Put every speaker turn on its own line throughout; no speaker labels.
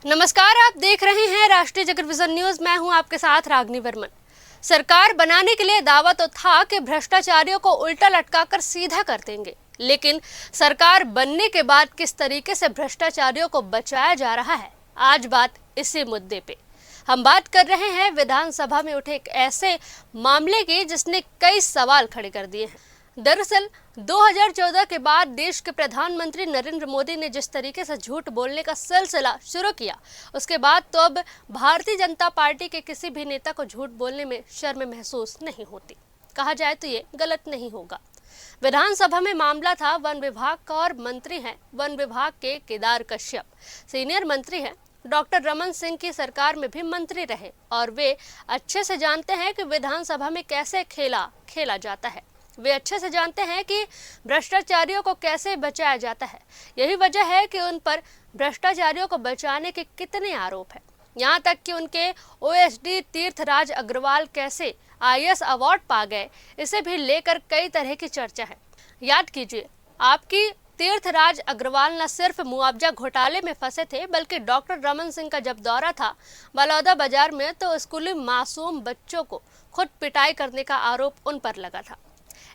नमस्कार, आप देख रहे हैं राष्ट्रीय जगत विजन न्यूज। मैं हूं आपके साथ रागनी वर्मन। सरकार बनाने के लिए दावा तो था कि भ्रष्टाचारियों को उल्टा लटकाकर सीधा कर देंगे, लेकिन सरकार बनने के बाद किस तरीके से भ्रष्टाचारियों को बचाया जा रहा है, आज बात इसी मुद्दे पे। हम बात कर रहे हैं विधानसभा में उठे एक ऐसे मामले की जिसने कई सवाल खड़े कर दिए हैं। दरअसल 2014 के बाद देश के प्रधानमंत्री नरेंद्र मोदी ने जिस तरीके से झूठ बोलने का सिलसिला शुरू किया, उसके बाद तो अब भारतीय जनता पार्टी के किसी भी नेता को झूठ बोलने में शर्म महसूस नहीं होती। कहा जाए तो ये गलत नहीं होगा। विधानसभा में मामला था वन विभाग का और मंत्री हैं वन विभाग के केदार कश्यप। सीनियर मंत्री हैं, डॉक्टर रमन सिंह की सरकार में भी मंत्री रहे और वे अच्छे से जानते हैं कि विधानसभा में कैसे खेला जाता है। वे अच्छे से जानते हैं कि भ्रष्टाचारियों को कैसे बचाया जाता है। यही वजह है कि उन पर भ्रष्टाचारियों को बचाने के कितने आरोप हैं। यहाँ तक कि उनके ओएसडी तीर्थराज अग्रवाल कैसे आईएएस अवार्ड पा गए, इसे भी लेकर कई तरह की चर्चा है। याद कीजिए, आपकी तीर्थराज अग्रवाल न सिर्फ मुआवजा घोटाले में फंसे थे, बल्कि डॉक्टर रमन सिंह का जब दौरा था बलौदा बाजार में तो स्कूली मासूम बच्चों को खुद पिटाई करने का आरोप उन पर लगा था।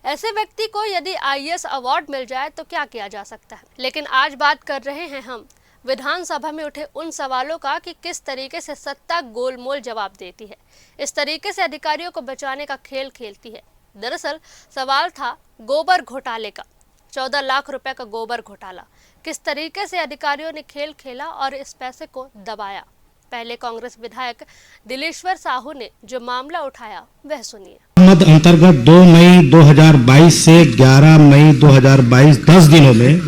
ऐसे व्यक्ति को यदि आईएएस अवार्ड मिल जाए तो क्या किया जा सकता है। लेकिन आज बात कर रहे हैं हम विधानसभा में उठे उन सवालों का कि किस तरीके से सत्ता गोलमोल जवाब देती है, इस तरीके से अधिकारियों को बचाने का खेल खेलती है। दरअसल सवाल था गोबर घोटाले का। 14 लाख रुपए का गोबर घोटाला, किस तरीके से अधिकारियों ने खेल खेला और इस पैसे को दबाया। पहले कांग्रेस विधायक दिलेश्वर साहू ने जो मामला उठाया वह सुनिए।
मद अंतर्गत 2 मई 2022 से 11 मई 2022 10 दिनों में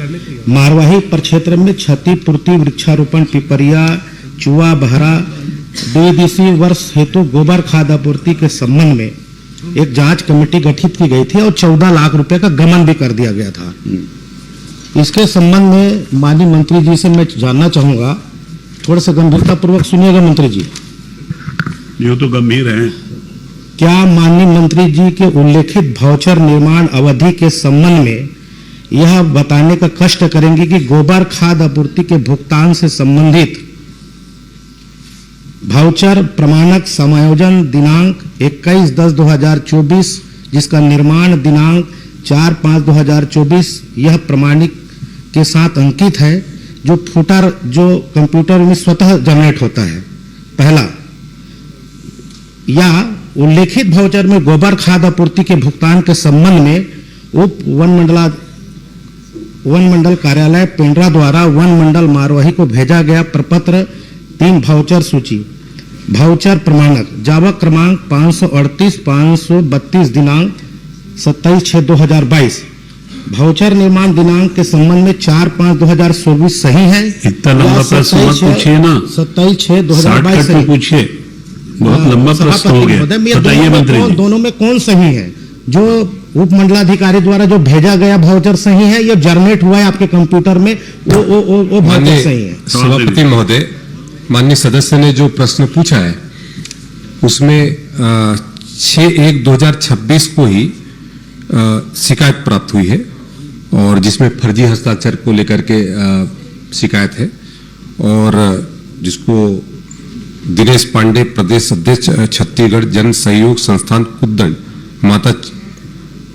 मारवाही प्रक्षेत्र में क्षतिपूर्ति, वृक्षारोपण, पिपरिया, चुआ, बहरा द्विदिशीय वर्ष हेतु गोबर खाद आपूर्ति के संबंध में एक जांच कमेटी गठित की गई थी और 14 लाख रुपए का गबन भी कर दिया गया था। इसके संबंध में माननीय मंत्री जी से मैं जानना चाहूंगा, थोड़ा सा गंभीरता पूर्वक सुनिएगा मंत्री जी।
ये तो गंभीर है।
क्या माननीय मंत्री जी के उल्लेखित वाउचर निर्माण अवधि के संबंध में यह बताने का कष्ट करेंगे कि गोबर खाद आपूर्ति के भुगतान से संबंधित वाउचर प्रमाणक समायोजन दिनांक 21/10/2024, जिसका निर्माण दिनांक 4/5/2024 यह प्रमाणिक के साथ अंकित है, जो फुटर जो कंप्यूटर में स्वतः जनरेट होता है। पहला, या उल्लेखित वाउचर में गोबर खाद आपूर्ति के भुगतान के संबंध में उप वन मंडल कार्यालय पेंड्रा द्वारा वन मंडल मारवाही को भेजा गया प्रपत्र 3 वाउचर सूची। वाउचर प्रमाणक जावक क्रमांक 538-532 दिनांक 27/6/2022। वाउचर निर्माण दिनांक के संबंध में 4/5/2024 सही है।
इतना लंबा प्रश्न मत पूछिए ना,
27/6/2022 सही
पूछिए। बहुत लंबा प्रश्न हो गया, बताइए मंत्री जी।
दोनों में कौन सही है? जो उप मंडलाधिकारी द्वारा जो भेजा गया वाउचर सही है, या जनरेट हुआ है आपके कंप्यूटर में वो वाउचर सही है?
सभापति महोदय, माननीय सदस्य ने जो प्रश्न पूछा है उसमें 6/1/2026 को ही शिकायत प्राप्त हुई है और जिसमें फर्जी हस्ताक्षर को लेकर के शिकायत है और जिसको दिनेश पांडे, प्रदेश अध्यक्ष छत्तीसगढ़ जन सहयोग संस्थान कुद्दन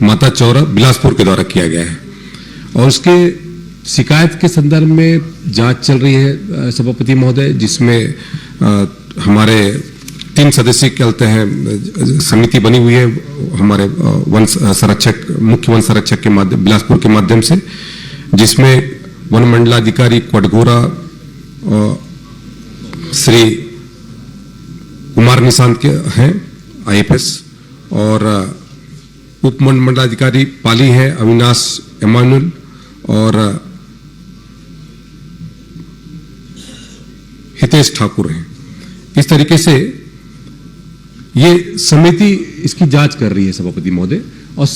माता चौरा बिलासपुर के द्वारा किया गया है और उसके शिकायत के संदर्भ में जांच चल रही है सभापति महोदय, जिसमें हमारे 3 सदस्य कहते हैं समिति बनी हुई है हमारे वन संरक्षक, मुख्य वन संरक्षक के माध्यम बिलासपुर के माध्यम से, जिसमें वन मंडलाधिकारी कोटघोरा श्री कुमार निशांत के हैं आईएफएस और उप मंडलाधिकारी पाली है अविनाश एमानुअल और हितेश ठाकुर हैं। इस तरीके से ये समिति इसकी जांच कर रही है सभापति महोदय और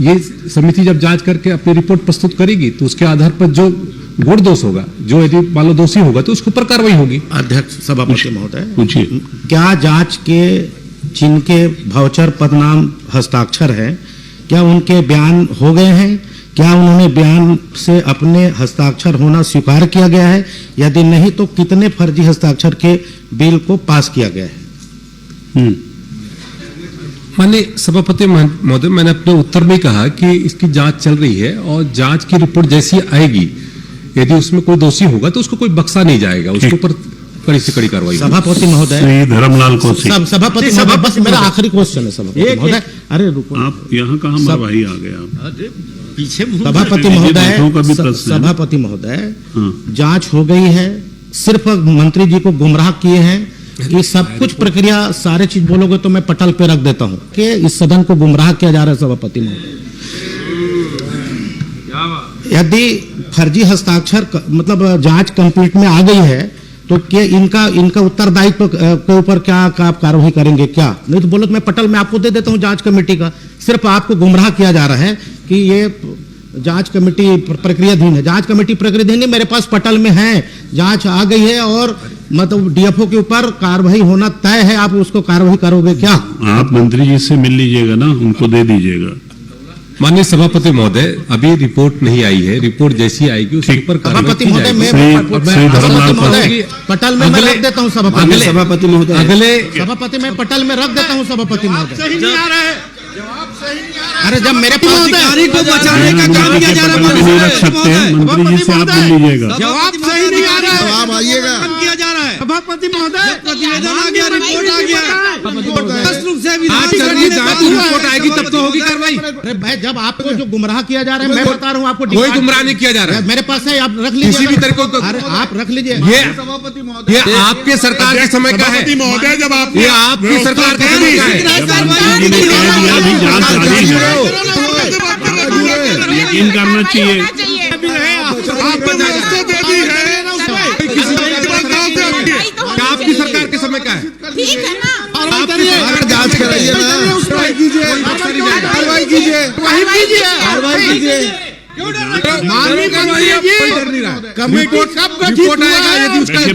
ये समिति जब जांच करके अपनी रिपोर्ट प्रस्तुत करेगी तो उसके आधार पर जो गुण दोष होगा, जो यदि मान लो दोषी होगा तो उसके ऊपर कार्रवाई होगी।
अध्यक्ष सभापति महोदय,
पूछिए।
क्या जांच के जिनके वाउचर पदनाम हस्ताक्षर है, क्या उनके बयान हो गए हैं क्या उन्होंने बयान से अपने हस्ताक्षर होना स्वीकार किया गया है? यदि नहीं तो कितने फर्जी हस्ताक्षर के बिल को पास किया गया है?
माननीय सभापति महोदय, मैंने अपने उत्तर में कहा कि इसकी जांच चल रही है और जांच की रिपोर्ट जैसी आएगी, यदि उसमें कोई दोषी होगा तो उसको कोई बख्शा नहीं जाएगा, उसके ऊपर कड़ी से कड़ी कार्रवाई।
सभापति महोदय,
श्री धर्मलाल कौशिक,
सभापति बस मेरा आखिरी क्वेश्चन है सभापति महोदय। अरे रुको,
आप यहाँ कहाँ मरवाही आ गए आप?
पीछे सभापति महोदय, सभापति महोदय, जांच हो गई है, सिर्फ मंत्री जी को गुमराह किए हैं। ये सब कुछ प्रक्रिया सारे चीज बोलोगे तो मैं पटल पे रख देता हूं कि इस सदन को गुमराह किया जा रहा है सभापति महोदय। यदि फर्जी हस्ताक्षर मतलब जांच कंप्लीट में आ गई है तो क्या इनका उत्तरदायित्व के ऊपर क्या आप कार्रवाई करेंगे क्या? नहीं तो बोलो तो मैं पटल में आपको दे देता हूं जांच कमेटी का। सिर्फ आपको गुमराह किया जा रहा है कि ये जांच कमेटी प्रक्रियाधीन है। जांच कमेटी प्रक्रियाधीन नहीं, मेरे पास पटल में है, जांच आ गई है और मतलब डीएफओ के ऊपर कार्रवाई होना तय है। आप उसको कार्रवाई करोगे क्या?
आप मंत्री जी से मिल लीजिएगा ना, उनको दे दीजिएगा।
माननीय सभापति महोदय, अभी रिपोर्ट नहीं आई है, रिपोर्ट जैसी आएगी उसके ऊपर
सभापति महोदय मैं पटल में रख देता हूँ सभापति महोदय, अगले सभापति में पटल में रख देता हूँ सभापति महोदय। अरे जब मेरे पास
अधिकारी को बचाने का काम किया जा रहा है,
नहीं रख सकते, मंत्री जी से आप मिल लीजिएगा।
जवाब सही नहीं आ रहा है,
जवाब आइएगा,
किया जा रहा है।
सभापति महोदय,
प्रतिवेदन आ गया, रिपोर्ट आ गया,
रिपोर्ट आएगी तब तो होगी कार्रवाई।
अरे भाई, जब आपको जो गुमराह किया जा रहा है, मैं बता रहा हूँ आपको,
कोई गुमराह नहीं किया जा रहा है,
मेरे पास है, आप रख लीजिए
किसी भी तरीके को।
अरे आप रख लीजिए।
सभापति महोदय,
ये आपके सरकार के समय का है
महोदय, जब आप
ये आपकी सरकार का समय का है।
यकीन करना चाहिए।
आपकी सरकार के समय का है,
ठीक है ना?
जांच कराइए ना, कार्रवाई कीजिए, कार्रवाई कीजिए, कार्रवाई कीजिए।
माननीय मंत्री जी,
कमेटी कब गठित
रिपोर्ट आएगा, यदि उसका
आगे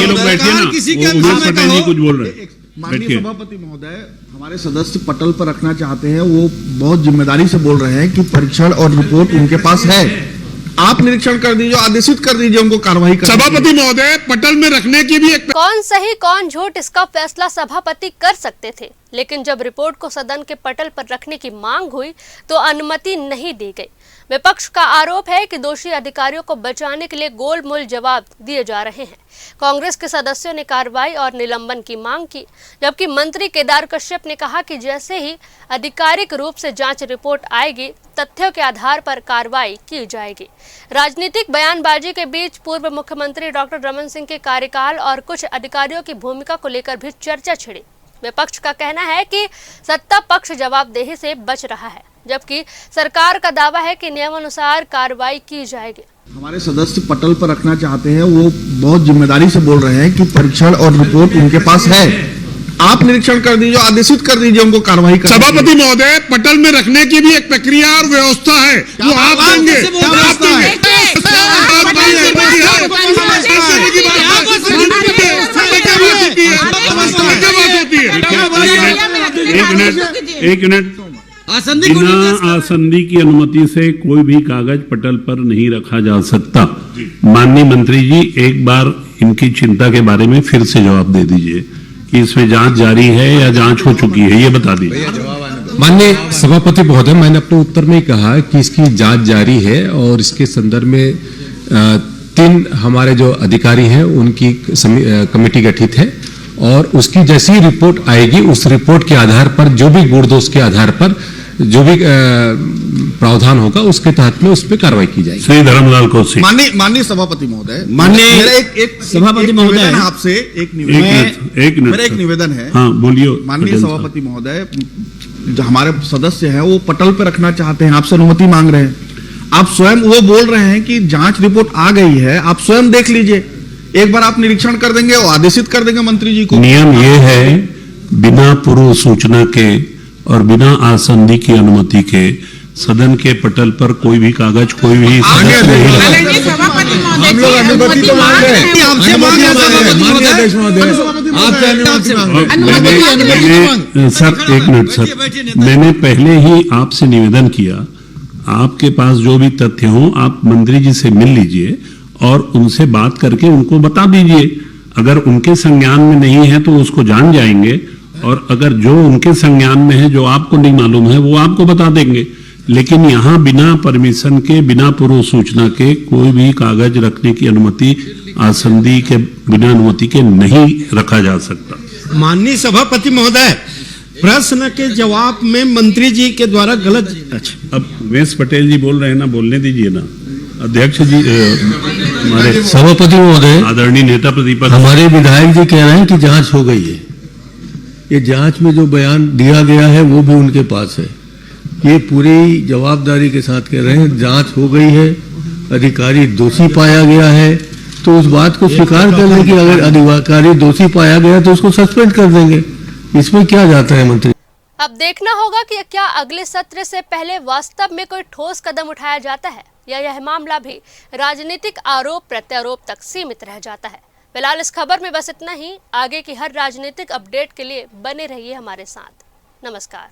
लोग बैठिए ना, उमेश पटेल जी कुछ बोल रहे हैं।
माननीय सभापति महोदय, हमारे सदस्य पटल पर रखना चाहते हैं, वो बहुत जिम्मेदारी से बोल रहे हैं कि परीक्षण और रिपोर्ट उनके पास है, आप निरीक्षण कर दीजिए, आदेशित कर दीजिए उनको कार्रवाई कर।
सभापति महोदय, पटल में रखने की भी एक
कौन सही कौन झूठ इसका फैसला सभापति कर सकते थे, लेकिन जब रिपोर्ट को सदन के पटल पर रखने की मांग हुई तो अनुमति नहीं दी गई। विपक्ष का आरोप है कि दोषी अधिकारियों को बचाने के लिए गोलमोल जवाब दिए जा रहे हैं। कांग्रेस के सदस्यों ने कार्रवाई और निलंबन की मांग की, जबकि मंत्री केदार कश्यप ने कहा कि जैसे ही आधिकारिक रूप से जांच रिपोर्ट आएगी, तथ्यों के आधार पर कार्रवाई की जाएगी। राजनीतिक बयानबाजी के बीच पूर्व मुख्यमंत्री डॉक्टर रमन सिंह के कार्यकाल और कुछ अधिकारियों की भूमिका को लेकर भी चर्चा छिड़ी। विपक्ष का कहना है कि सत्ता पक्ष जवाबदेही से बच रहा है, जबकि सरकार का दावा है कि नियमानुसार कार्रवाई की जाएगी।
हमारे सदस्य पटल पर रखना चाहते हैं, वो बहुत जिम्मेदारी से बोल रहे हैं कि परीक्षण और रिपोर्ट उनके पास है, आप निरीक्षण कर दीजिए, आदेशित कर दीजिए उनको कार्रवाई कर।
सभापति महोदय, पटल में रखने की भी एक प्रक्रिया और व्यवस्था है, वो आप देंगे।
एक मिनट, बिना आसंदी की अनुमति से कोई भी कागज पटल पर नहीं रखा जा सकता। माननीय मंत्री जी, एक बार इनकी चिंता के बारे में फिर से जवाब दे दीजिए कि इसमें जांच जारी है या जांच हो चुकी है, ये बता दीजिए।
माननीय सभापति महोदय, मैंने अपने उत्तर में कहा कि इसकी जांच जारी है और इसके संदर्भ में 3 हमारे जो अधिकारी हैं उनकी कमेटी गठित है और उसकी जैसी रिपोर्ट आएगी, उस रिपोर्ट के आधार पर जो भी गुण दोष के आधार पर जो भी प्रावधान होगा उसके तहत में उस पर कार्रवाई की जाएगी।
श्री धर्मलाल कौशिक,
माननीय सभापति महोदय,
माननीय सभापति महोदय,
आपसे एक निवेदन है।
हाँ बोलिए।
माननीय सभापति महोदय, जो हमारे सदस्य हैं वो पटल पे रखना चाहते हैं, आपसे अनुमति मांग रहे हैं। आप स्वयं वो बोल रहे हैं कि जांच रिपोर्ट आ गई है, आप स्वयं देख लीजिए, एक बार आप निरीक्षण कर देंगे और आदेशित कर देंगे मंत्री जी को।
नियम ये है, बिना पूर्व सूचना के और बिना आसंदी की अनुमति के सदन के पटल पर कोई भी कागज, कोई भी
हम लोग अनुमति तो मांग रहे हैं,
आपसे अनुमति
मैंने सर एक मिनट सर, मैंने पहले ही आपसे निवेदन किया, आपके पास जो भी तथ्य हो आप मंत्री जी से मिल लीजिए और उनसे बात करके उनको बता दीजिए। अगर उनके संज्ञान में नहीं है तो उसको जान जाएंगे, और अगर जो उनके संज्ञान में है, जो आपको नहीं मालूम है, वो आपको बता देंगे। लेकिन यहाँ बिना परमिशन के, बिना पूर्व सूचना के कोई भी कागज रखने की अनुमति आसंदी के बिना अनुमति के नहीं रखा जा सकता।
माननीय सभापति महोदय, प्रश्न के जवाब में मंत्री जी के द्वारा गलत।
अच्छा, अब वेश पटेल जी बोल रहे हैं ना, बोलने दीजिए ना। अध्यक्ष जी, हमारे
सभापति महोदय,
आदरणीय नेता प्रतिपक्ष,
हमारे विधायक जी कह रहे हैं कि जांच हो गई है। ये जांच में जो बयान दिया गया है वो भी उनके पास है। ये पूरी जवाबदारी के साथ कह रहे हैं जांच हो गई है, अधिकारी दोषी पाया गया है, तो उस बात को स्वीकार कर लें कि अगर अधिकारी दोषी पाया गया तो उसको सस्पेंड कर देंगे। इसमें क्या जाता है मंत्री?
अब देखना होगा कि क्या अगले सत्र से पहले वास्तव में कोई ठोस कदम उठाया जाता है या यह मामला भी राजनीतिक आरोप प्रत्यारोप तक सीमित रह जाता है। फिलहाल इस खबर में बस इतना ही। आगे की हर राजनीतिक अपडेट के लिए बने रहिए हमारे साथ। नमस्कार।